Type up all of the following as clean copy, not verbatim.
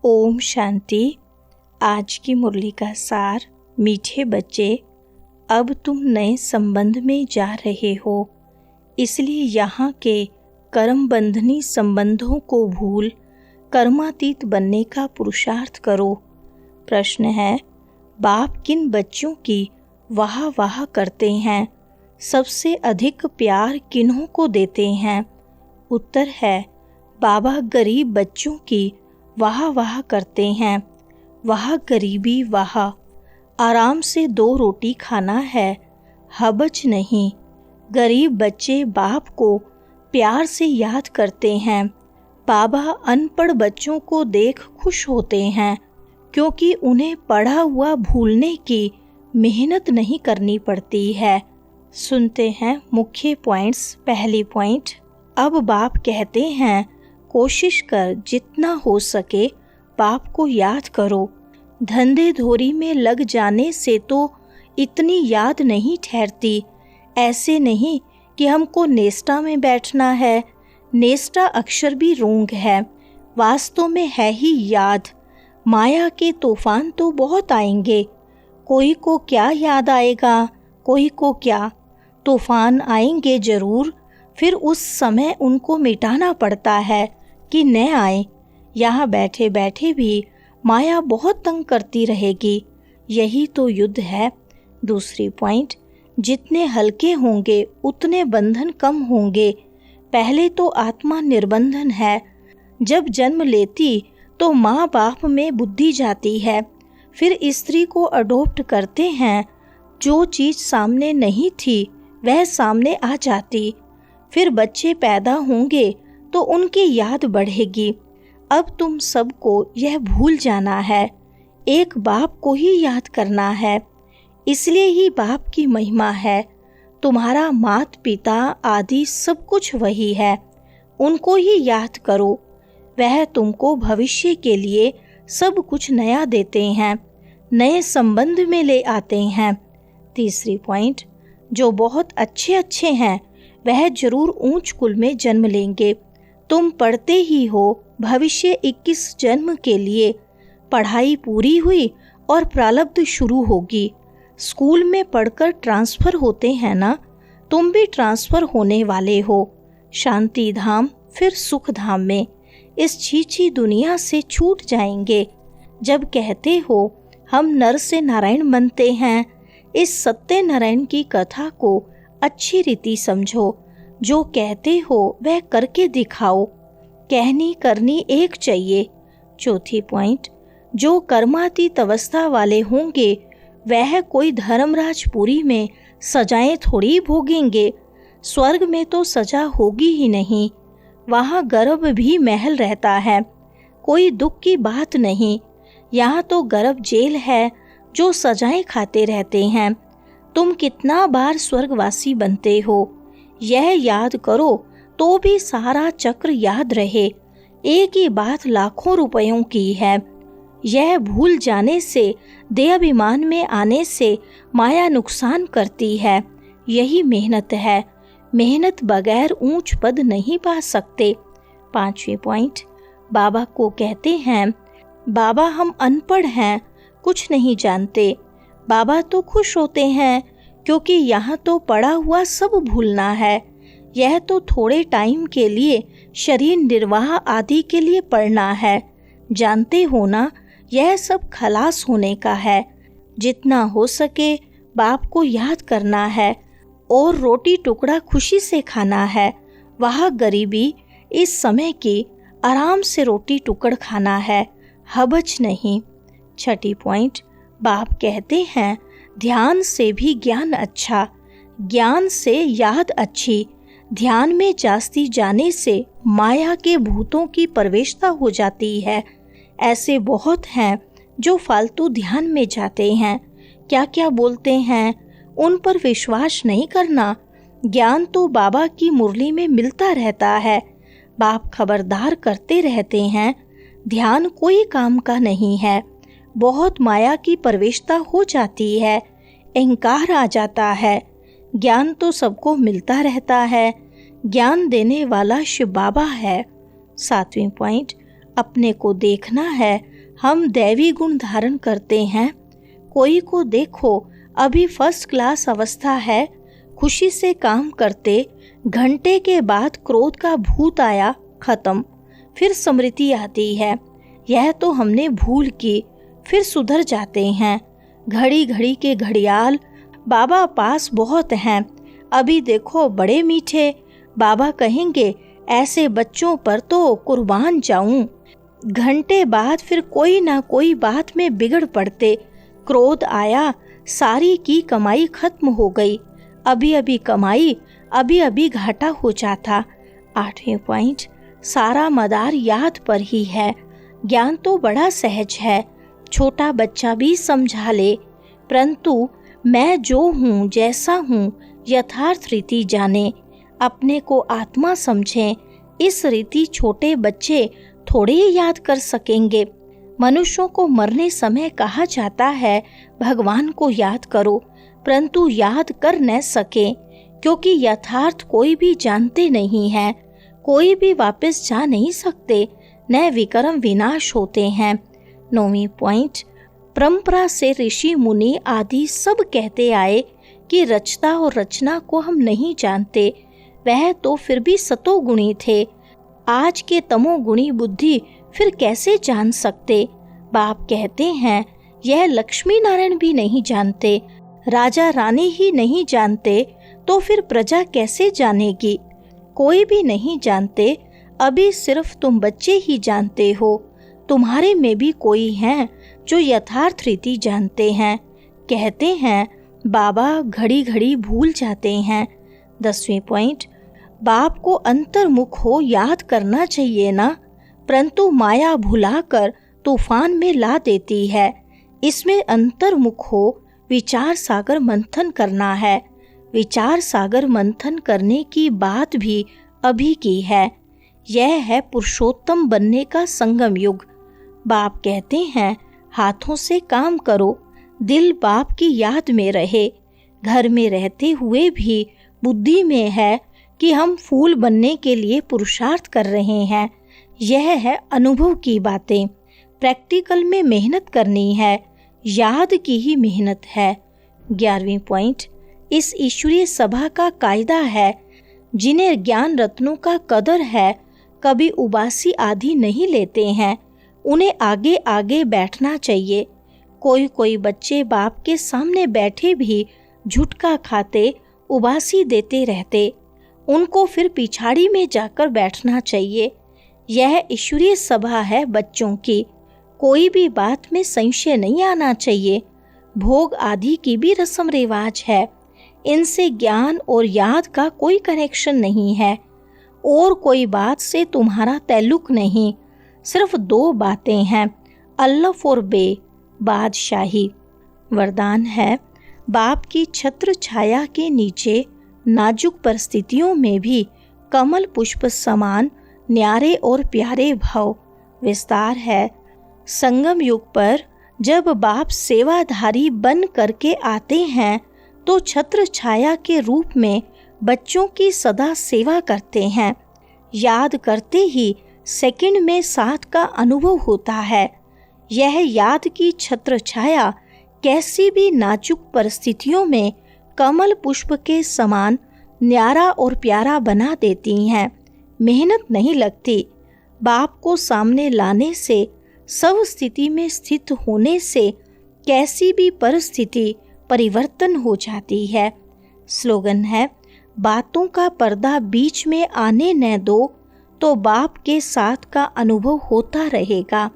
ओम शांति। आज की मुरली का सार। मीठे बच्चे, अब तुम नए संबंध में जा रहे हो, इसलिए यहाँ के कर्म बंधनी संबंधों को भूल कर्मातीत बनने का पुरुषार्थ करो। प्रश्न है, बाप किन बच्चों की वाह वाह करते हैं? सबसे अधिक प्यार किन्हों को देते हैं? उत्तर है, बाबा गरीब बच्चों की वाह वाह करते हैं। वाह गरीबी वाह, आराम से 2 रोटी खाना है, हबच नहीं। गरीब बच्चे बाप को प्यार से याद करते हैं। बाबा अनपढ़ बच्चों को देख खुश होते हैं, क्योंकि उन्हें पढ़ा हुआ भूलने की मेहनत नहीं करनी पड़ती है। सुनते हैं मुख्य पॉइंट्स। पहली पॉइंट, अब बाप कहते हैं, कोशिश कर जितना हो सके बाप को याद करो। धंधे धोरी में लग जाने से तो इतनी याद नहीं ठहरती। ऐसे नहीं कि हमको नेस्टा में बैठना है। नेस्टा अक्षर भी रोंग है, वास्तव में है ही याद। माया के तूफान तो बहुत आएंगे, कोई को क्या याद आएगा, कोई को क्या। तूफान आएंगे जरूर, फिर उस समय उनको मिटाना पड़ता है कि न आए। यहाँ बैठे बैठे भी माया बहुत तंग करती रहेगी, यही तो युद्ध है। दूसरी पॉइंट, जितने हल्के होंगे उतने बंधन कम होंगे। पहले तो आत्मा निर्बंधन है। जब जन्म लेती तो माँ बाप में बुद्धि जाती है, फिर स्त्री को अडॉप्ट करते हैं। जो चीज़ सामने नहीं थी वह सामने आ जाती। फिर बच्चे पैदा होंगे तो उनकी याद बढ़ेगी। अब तुम सबको यह भूल जाना है, एक बाप को ही याद करना है। इसलिए ही बाप की महिमा है। तुम्हारा माता पिता आदि सब कुछ वही है, उनको ही याद करो। वह तुमको भविष्य के लिए सब कुछ नया देते हैं, नए संबंध में ले आते हैं। तीसरी पॉइंट, जो बहुत अच्छे हैं वह जरूर ऊंच कुल में जन्म लेंगे। तुम पढ़ते ही हो भविष्य 21 जन्म के लिए। पढ़ाई पूरी हुई और प्रारब्ध शुरू होगी। स्कूल में पढ़कर ट्रांसफ़र होते हैं ना, तुम भी ट्रांसफ़र होने वाले हो। शांति धाम फिर सुख धाम में। इस छीछी दुनिया से छूट जाएंगे। जब कहते हो हम नर से नारायण बनते हैं, इस सत्य नारायण की कथा को अच्छी रीति समझो। जो कहते हो वह करके दिखाओ। कहनी करनी एक चाहिए। चौथी पॉइंट, जो कर्मातीत अवस्था वाले होंगे वह कोई धर्मराजपुरी में सजाएं थोड़ी भोगेंगे। स्वर्ग में तो सजा होगी ही नहीं, वहाँ गर्भ भी महल रहता है, कोई दुख की बात नहीं। यहाँ तो गर्भ जेल है, जो सजाएं खाते रहते हैं। तुम कितना बार स्वर्गवासी बनते हो, यह याद करो तो भी सारा चक्र याद रहे। एक ही बात लाखों रुपयों की है। यह भूल जाने से, देहाभिमान में आने से माया नुकसान करती है। यही मेहनत है। मेहनत बगैर ऊंच पद नहीं पा सकते। पांचवी पॉइंट, बाबा को कहते हैं, बाबा हम अनपढ़ हैं, कुछ नहीं जानते। बाबा तो खुश होते हैं, क्योंकि यहाँ तो पढ़ा हुआ सब भूलना है। यह तो थोड़े टाइम के लिए शरीर निर्वाह आदि के लिए पढ़ना है। जानते हो ना, यह सब खलास होने का है। जितना हो सके बाप को याद करना है और रोटी टुकड़ा खुशी से खाना है। वह गरीबी इस समय की, आराम से रोटी टुकड़ खाना है, हबच नहीं। छठी पॉइंट, बाप कहते हैं, ध्यान से भी ज्ञान अच्छा, ज्ञान से याद अच्छी। ध्यान में जास्ती जाने से माया के भूतों की प्रवेशता हो जाती है। ऐसे बहुत हैं जो फालतू ध्यान में जाते हैं, क्या क्या बोलते हैं, उन पर विश्वास नहीं करना। ज्ञान तो बाबा की मुरली में मिलता रहता है। बाप खबरदार करते रहते हैं, ध्यान कोई काम का नहीं है। बहुत माया की प्रवेशता हो जाती है, अहंकार आ जाता है। ज्ञान तो सबको मिलता रहता है। ज्ञान देने वाला शिव बाबा है। सातवीं पॉइंट, अपने को देखना है, हम दैवी गुण धारण करते हैं। कोई को देखो, अभी फर्स्ट क्लास अवस्था है, खुशी से काम करते, घंटे के बाद क्रोध का भूत आया, खत्म, फिर स्मृति आती है, यह तो हमने भूल की, फिर सुधर जाते हैं। घड़ी घड़ी के घड़ियाल बाबा पास बहुत हैं, अभी देखो बड़े मीठे, बाबा कहेंगे ऐसे बच्चों पर तो कुर्बान जाऊं। घंटे बाद फिर कोई ना कोई बात में बिगड़ पड़ते, क्रोध आया, सारी की कमाई खत्म हो गई, अभी अभी कमाई, अभी अभी घाटा हो जाता। 8वें पॉइंट, सारा मदार याद पर ही है। ज्ञान तो बड़ा सहज है, छोटा बच्चा भी समझा ले, परंतु मैं जो हूँ, जैसा हूँ, यथार्थ रीति जाने, अपने को आत्मा समझें। इस रीति छोटे बच्चे थोड़े ही याद कर सकेंगे। मनुष्यों को मरने समय कहा जाता है भगवान को याद करो, परंतु याद कर न सके, क्योंकि यथार्थ कोई भी जानते नहीं है, कोई भी वापस जा नहीं सकते, न विक्रम विनाश होते हैं। 9वीं पॉइंट, परंपरा से ऋषि मुनि आदि सब कहते आए कि रचता और रचना को हम नहीं जानते, वह तो फिर भी सतोगुणी थे, आज के तमोगुणी बुद्धि फिर कैसे जान सकते। बाप कहते हैं यह लक्ष्मी नारायण भी नहीं जानते, राजा रानी ही नहीं जानते, तो फिर प्रजा कैसे जानेगी। कोई भी नहीं जानते, अभी सिर्फ तुम बच्चे ही जानते हो, तुम्हारे में भी कोई हैं जो यथार्थ रीति जानते हैं। कहते हैं बाबा घड़ी घड़ी भूल जाते हैं। 10वें पॉइंट, बाप को अंतर्मुख हो याद करना चाहिए ना, परंतु माया भुलाकर तूफान में ला देती है। इसमें अंतर्मुख हो विचार सागर मंथन करना है। विचार सागर मंथन करने की बात भी अभी की है। यह है पुरुषोत्तम बनने का संगम युग। बाप कहते हैं हाथों से काम करो, दिल बाप की याद में रहे। घर में रहते हुए भी बुद्धि में है कि हम फूल बनने के लिए पुरुषार्थ कर रहे हैं। यह है अनुभव की बातें। प्रैक्टिकल में मेहनत करनी है, याद की ही मेहनत है। 11वीं पॉइंट, इस ईश्वरीय सभा का कायदा है, जिन्हें ज्ञान रत्नों का कदर है, कभी उबासी आदि नहीं लेते हैं, उन्हें आगे आगे बैठना चाहिए। कोई कोई बच्चे बाप के सामने बैठे भी झुटका खाते, उबासी देते रहते, उनको फिर पिछाड़ी में जाकर बैठना चाहिए। यह ईश्वरीय सभा है बच्चों की, कोई भी बात में संशय नहीं आना चाहिए। भोग आदि की भी रस्म रिवाज है, इनसे ज्ञान और याद का कोई कनेक्शन नहीं है, और कोई बात से तुम्हारा ताल्लुक नहीं। सिर्फ 2 बातें हैं, अल्लाह और बे बादशाही। वरदान है, बाप की छत्र छाया के नीचे नाजुक परिस्थितियों में भी कमल पुष्प समान न्यारे और प्यारे भाव। विस्तार है, संगम युग पर जब बाप सेवाधारी बन करके आते हैं तो छत्र छाया के रूप में बच्चों की सदा सेवा करते हैं। याद करते ही सेकंड में साथ का अनुभव होता है। यह याद की छत्र छाया कैसी भी नाजुक परिस्थितियों में कमल पुष्प के समान न्यारा और प्यारा बना देती हैं। मेहनत नहीं लगती, बाप को सामने लाने से, सब स्थिति में स्थित होने से कैसी भी परिस्थिति परिवर्तन हो जाती है। स्लोगन है, बातों का पर्दा बीच में आने न दो तो बाप के साथ का अनुभव होता रहेगा।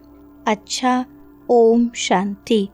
अच्छा, ओम शांति।